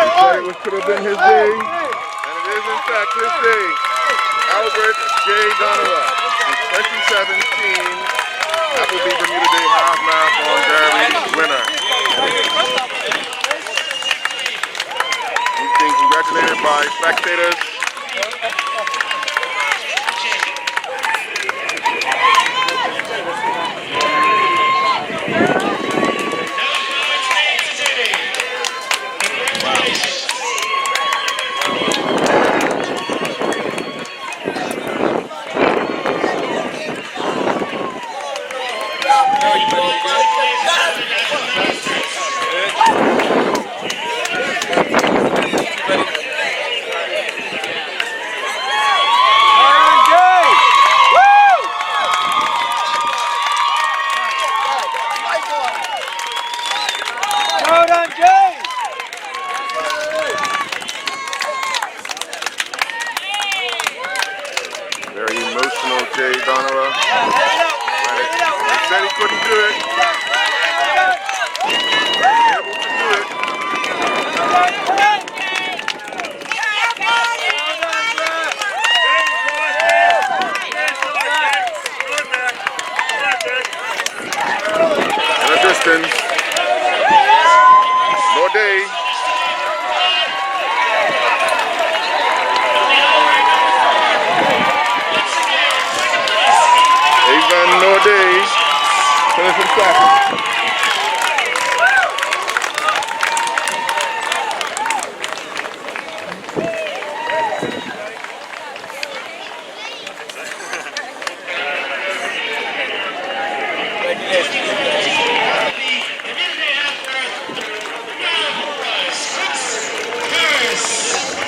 said it could have been his day, and it is in fact his day. Albert J. Donovan, the 2017 Appleby Bermuda Day Half Marathon Derby winner. He's being congratulated by spectators. Very emotional, Jay Donovan. He said he couldn't do it. Able to do it. In the distance, Norday. Norday finishing second.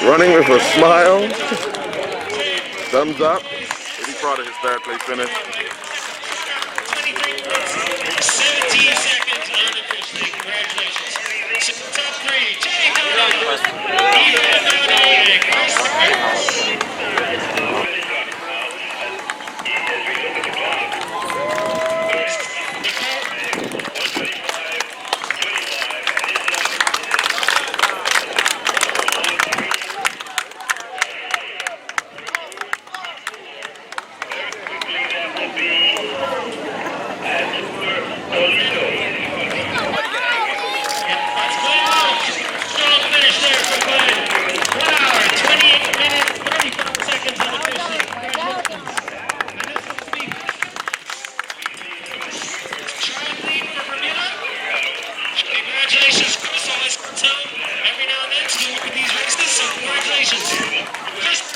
Running with a smile. Thumbs up. Pretty proud of his third place finish. 17 seconds unofficially. Congratulations. Top three,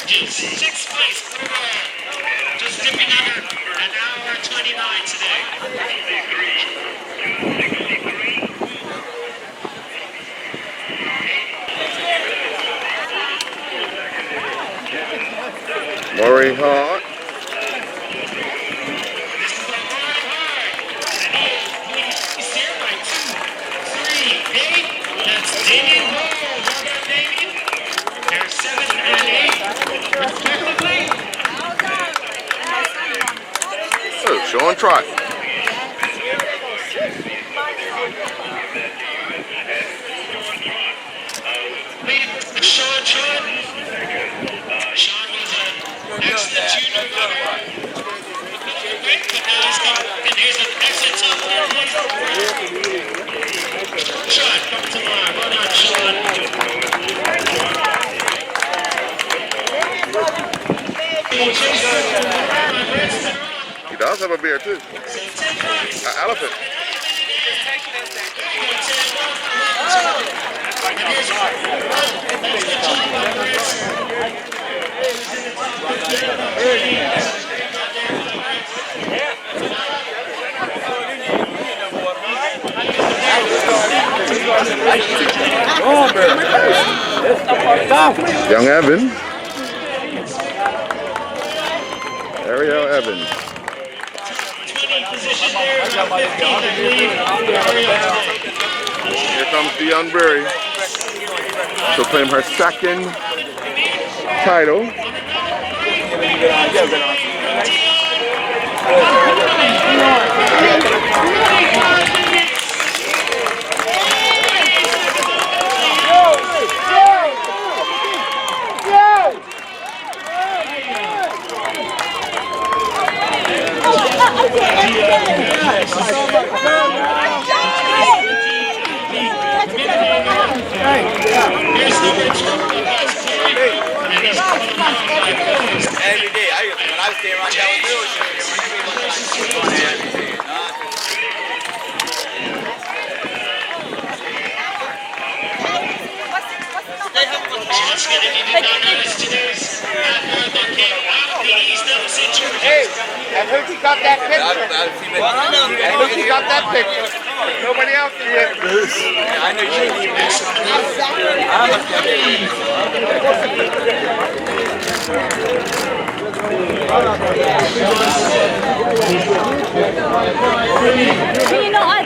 Jay sixth place overall, just dipping under an hour 29 today. Murray Hart. He's there by 2, 3, 8. That's Damien Hall. Well done, Damien. They're 7 and 8, respectively. Oh, Sean Trott. Sean was an excellent junior runner. But now he's got, and here's an excellent top Sean, come to line. Well done, Sean. He does have a beer too. An elephant. Young Evan. Ariel Evans. Here comes Dionne Berry. She'll claim her second title. Here's number 2 of us, Corey. And he's coming off Every day. When I was staying around that Just if you did not notice today's marathon came out of the East St. George. Hey, I heard you got that picture. I heard you got that picture. Nobody else did. I know you. Can you not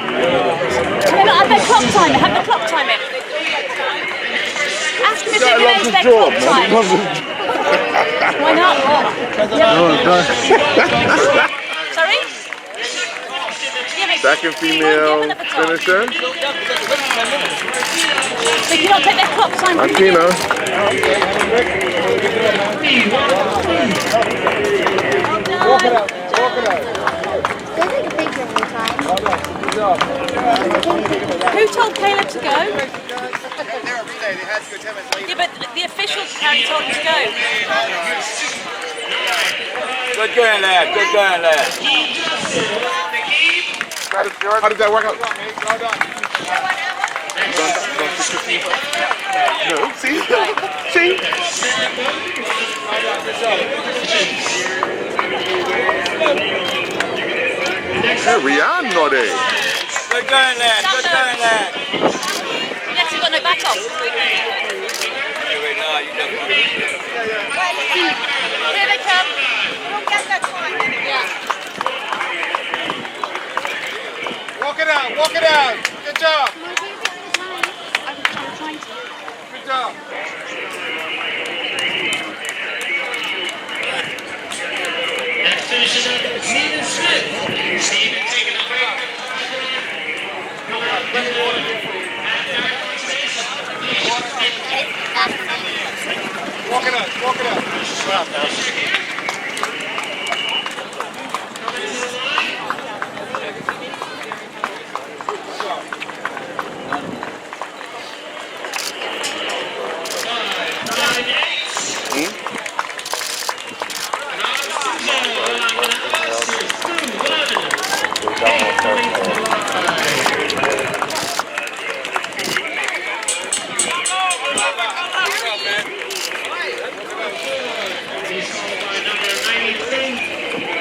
add the clock timer? Have the clock timer. Ask him if they can use their clock time. Why not? Sorry? Second female finisher. They cannot take their clock time. Martina. Walk it out. Walk it out. They take a picture of your time. Who told Caleb to go? They're a relay. They had to go 10 minutes later. Yeah, but the officials apparently told him to go. Good going, lad. Good going, lad. How did that work out? Well done. No, see? See? Rihanna there. Good going, lad. Good going, lad. Yes, you've got no back off. Wait, no, you definitely. Here they come. Don't get that time. Yeah. Walk it out. Walk it out. Good job. I'm trying to. Good job. That finishes up Steven Smith. Steven taking a break. Walk it out. Walk it out.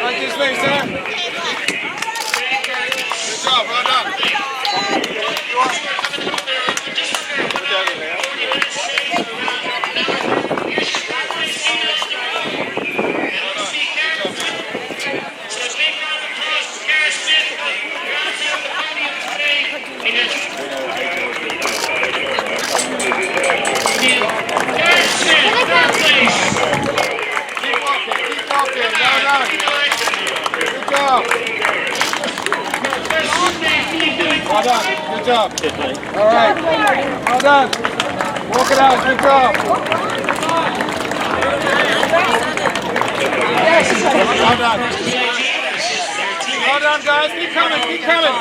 Right this way, sir. Good job. Well done. Keep walking. Keep walking. Well done. Good job. Well done. Good job. All right. Well done. Walk it out. Good job. Well done. Well done, guys. Keep coming. Keep coming.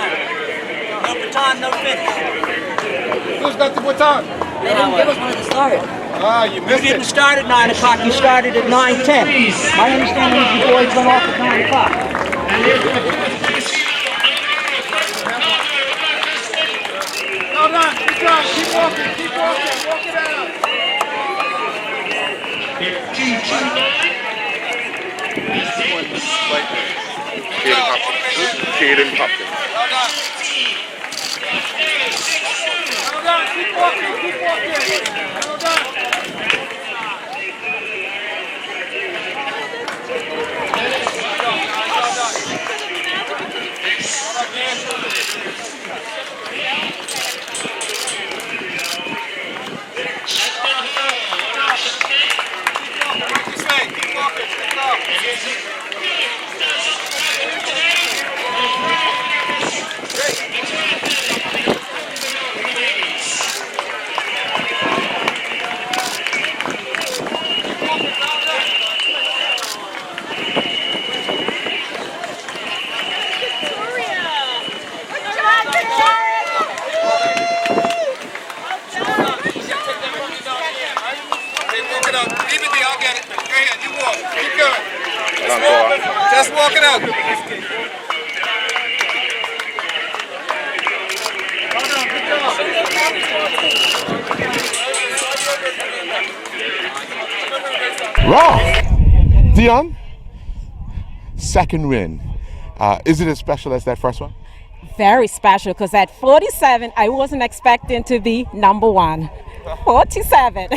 No baton, no finish. Who's got the baton? They didn't give us one at the start. Ah, you You missed didn't it. start at 9 o'clock, you started at 9:10. My understanding is the boys went off at 9 o'clock. Well done. Good job. Keep walking. Keep walking. Walk it out. 229. Caden Hopkins. Well done. Well done. Keep walking. Keep walking. Well done. Leave it there, I'll get it. Go ahead, you walk. Keep going. Not far. Just walk it out. Raw. Dion, second win. Is it as special as that first one? Very special because at 47, I wasn't expecting to be number one. 47.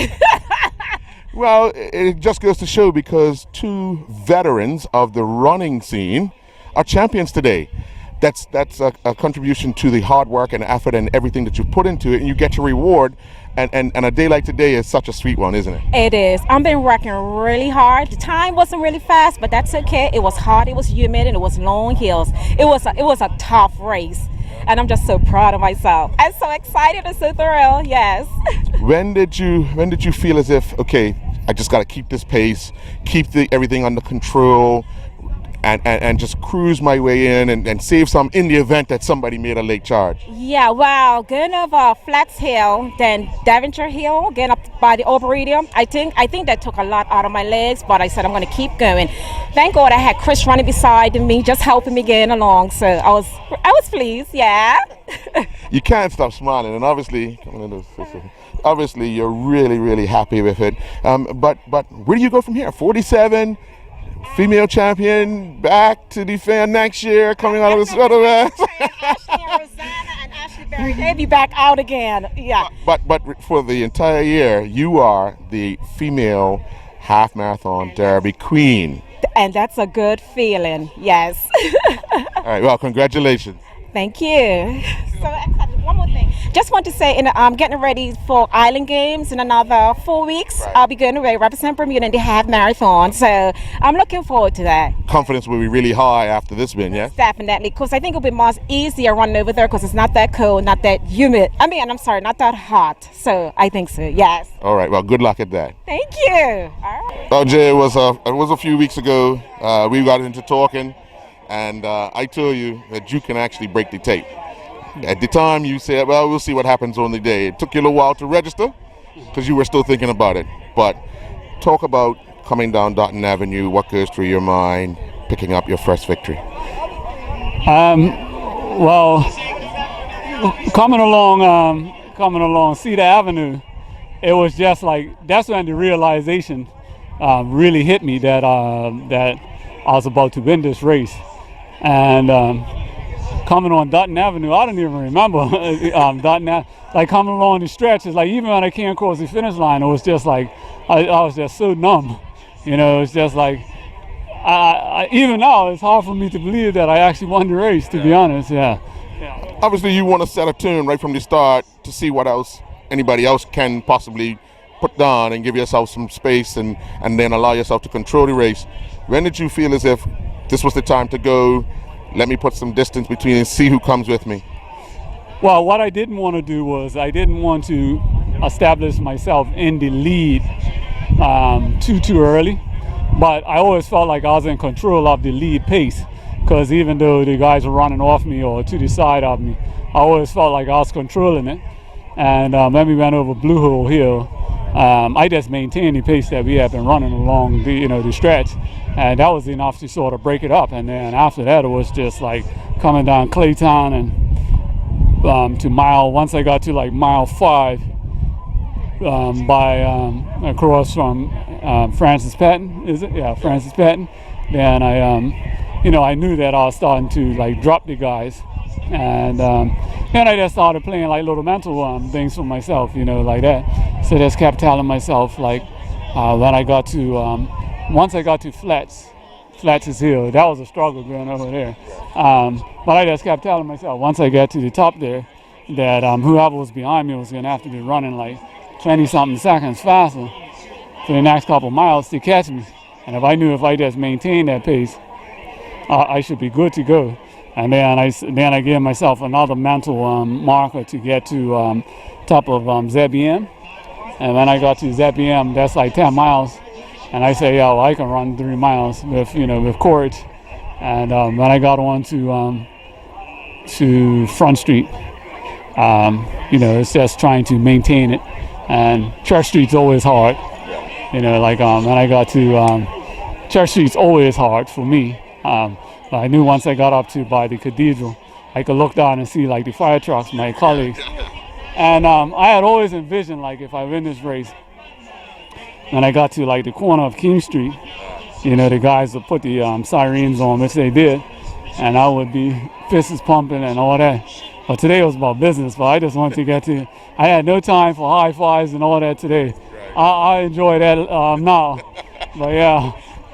Well, it just goes to show because two veterans of the running scene are champions today. That's a contribution to the hard work and effort and everything that you put into it, and you get your reward. And a day like today is such a sweet one, isn't it? It is. I've been working really hard. The time wasn't really fast, but that's okay. It was hard, it was humid, and it was long hills. It was a tough race, and I'm just so proud of myself. I'm so excited and so thrilled. Yes. When did you feel as if, okay, I just got to keep this pace, keep everything under control, and just cruise my way in and save some in the event that somebody made a late charge? Yeah, well, going over Flex Hill, then Devonshire Hill, getting up by the Arboretum, I think that took a lot out of my legs, but I said I'm going to keep going. Thank God I had Chris running beside me, just helping me get along. So I was pleased, yeah. You can't stop smiling, and obviously, obviously you're really, really happy with it. But where do you go from here? 47. Female champion, back to defend next year, coming out of the sweater vest. Ashley and Rosanna and Ashley Berry, they'll be back out again. Yeah. But for the entire year, you are the female half marathon derby queen. And that's a good feeling, yes. All right, well, congratulations. Thank you. So one more thing. Just want to say, I'm getting ready for Island Games in another 4 weeks. Right. I'll be going to represent Bermuda in the half marathon. So I'm looking forward to that. Confidence will be really high after this win, yeah? Definitely, because I think it'll be much easier running over there because it's not that cold, not that humid. I'm sorry, not that hot. So I think so, yes. All right, well, good luck at that. Thank you. All right. Oh, Jay, it was a few weeks ago. We got into talking, and I told you that you can actually break the tape. At the time, you said, well, we'll see what happens on the day. It took you a little while to register because you were still thinking about it. But talk about coming down Dotton Avenue, what goes through your mind, picking up your first victory. Well, coming along Cedar Avenue, it was just like, that's when the realization really hit me that I was about to win this race. And coming on Dutton Avenue, I don't even remember Dutton like coming along the stretch. It's like even when I came across the finish line, it was just like I was just so numb. It's just like I even now it's hard for me to believe that I actually won the race. To be honest, yeah. Obviously, you want to set a tune right from the start to see what else anybody else can possibly put down and give yourself some space and then allow yourself to control the race. When did you feel as if this was the time to go? Let me put some distance between and see who comes with me. Well, what I didn't want to do was I didn't want to establish myself in the lead too early. But I always felt like I was in control of the lead pace because even though the guys were running off me or to the side of me, I always felt like I was controlling it. And when we went over Blue Hole Hill, I just maintained the pace that we had been running along the stretch. And that was enough to sort of break it up. And then after that, it was just like coming down Claytown and to once I got to like mile 5 across from Francis Patton, is it? Yeah, Francis Patton. Then I knew that I was starting to like drop the guys. And then I just started playing like little mental things for myself, like that. So just kept telling myself like when I got to once I got to Fletcher's Hill, that was a struggle going over there. But I just kept telling myself, once I get to the top there, that whoever was behind me was going to have to be running like 20-something seconds faster for the next couple miles to catch me. And if I knew if I just maintained that pace, I should be good to go. And then I gave myself another mental marker to get to top of ZBM. And when I got to ZBM, that's like 10 miles. And I say, yeah, well, I can run 3 miles with courage. And when I got on to Front Street, it's just trying to maintain it. And Church Street's always hard. You know, like when I got to Church Street's always hard for me. But I knew once I got up to by the cathedral, I could look down and see like the fire trucks, my colleagues. And I had always envisioned like if I win this race, and I got to like the corner of King Street, you know, the guys would put the sirens on, which they did, and I would be fists pumping and all that. But today was about business, but I just wanted to get to, I had no time for high fives and all that today. I enjoy that now. But yeah,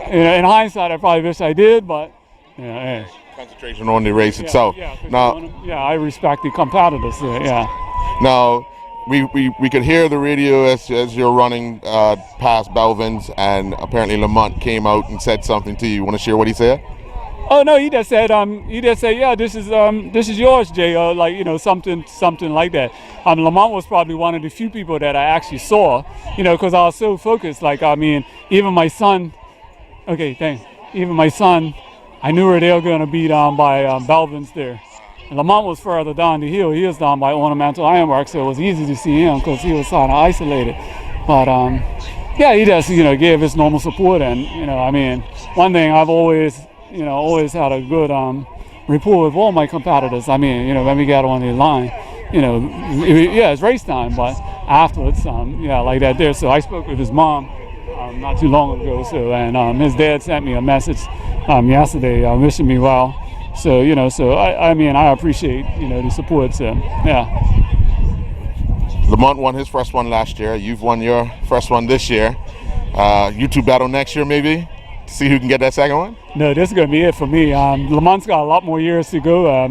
you know, in hindsight, I probably wish I did, but you know, hey. Concentration on the race itself. Now, I respect the competitors. Yeah. Now, we could hear the radio as you're running past Belvin's, and apparently Lamont came out and said something to you. You want to share what he said? Oh no, he just said yeah, this is yours, Jay, like, you know, something like that. Lamont was probably one of the few people that I actually saw, you know, because I was so focused. Like, I mean, even my son, I knew where they were going to be down by Belvin's there. And Lamont was further down the hill. He was down by Ornamental Ironworks, so it was easy to see him because he was kind of isolated. But yeah, he just, you know, gave his normal support. And, you know, I mean, one thing I've always had a good rapport with all my competitors. I mean, you know, when we got on the line, you know, it's race time, but afterwards, like that there. So I spoke with his mom not too long ago. So, and his dad sent me a message yesterday wishing me well. So, you know, I mean, I appreciate, you know, the support. So, yeah. Lamont won his first one last year. You've won your first one this year. You two battle next year, maybe? See who can get that second one? No, this is going to be it for me. Lamont's got a lot more years to go.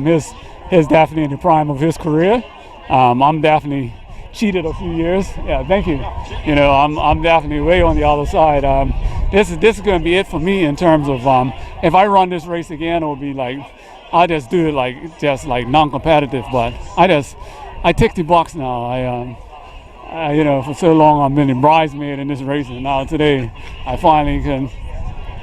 His definitely in the prime of his career. I'm definitely cheated a few years. Yeah, thank you. You know, I'm definitely way on the other side. This is going to be it for me in terms of if I run this race again, it'll be like I'll just do it like just like non-competitive. But I tick the box now. You know, for so long I've been a bridesmaid in this race, and now today I finally can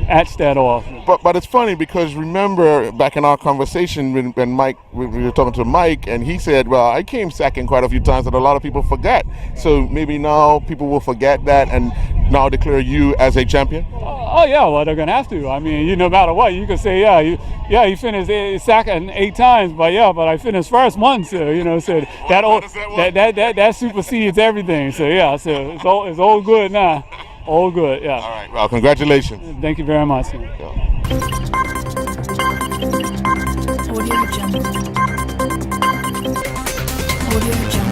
etch that off. But it's funny because remember back in our conversation when Mike, we were talking to Mike, and he said, well, I came second quite a few times and a lot of people forget. So maybe now people will forget that and now declare you as a champion? Oh yeah, well they're gonna have to. I mean, no matter what, you can say, you finished second 8 times, but I finished first once. So you know, so that supersedes everything. So yeah, so it's all good now. All good, yeah. All right, well, congratulations. Thank you very much. Audio Jungle.